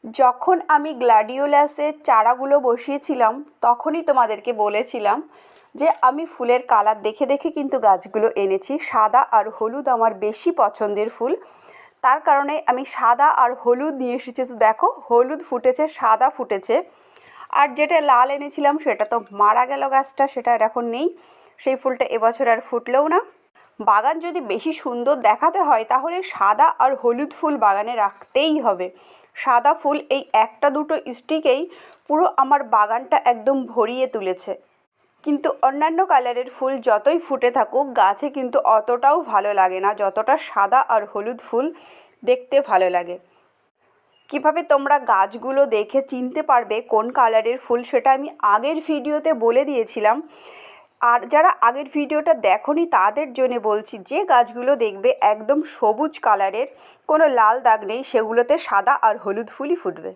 যখন আমি গ্ল্যাডিওলাসের চারাগুলো বসিয়েছিলাম তখনই তোমাদেরকে বলেছিলাম যে আমি ফুলের কালার দেখে দেখে কিন্তু গাছগুলো এনেছি। সাদা আর হলুদ আমার বেশি পছন্দের ফুল, তার কারণে আমি সাদা আর হলুদ নিয়ে এসেছি। তো দেখো, হলুদ ফুটেছে, সাদা ফুটেছে, আর যেটা লাল এনেছিলাম সেটা তো মারা গেল গাছটা, সেটা আর এখন নেই। সেই ফুলটা এবছর আর ফুটলেও না। বাগান যদি বেশি সুন্দর দেখাতে হয় তাহলে সাদা আর হলুদ ফুল বাগানে রাখতেই হবে। সাদা ফুল এই একটা দুটো স্টিকেই পুরো আমার বাগানটা একদম ভরিয়ে তুলেছে। কিন্তু অন্যান্য কালারের ফুল যতই ফুটে থাকুক গাছে কিন্তু অতটাও ভালো লাগে না যতটা সাদা আর হলুদ ফুল দেখতে ভালো লাগে। কিভাবে তোমরা গাছগুলো দেখে চিনতে পারবে কোন কালারের ফুল, সেটা আমি আগের ভিডিওতে বলে দিয়েছিলাম। আর যারা আগের ভিডিওটা দেখোনি তাদের জন্য বলছি, যে গাছগুলো দেখবে একদম সবুজ কালারের, কোনো লাল দাগ নেই, সেগুলোতে সাদা আর হলুদ ফুলই ফুটবে।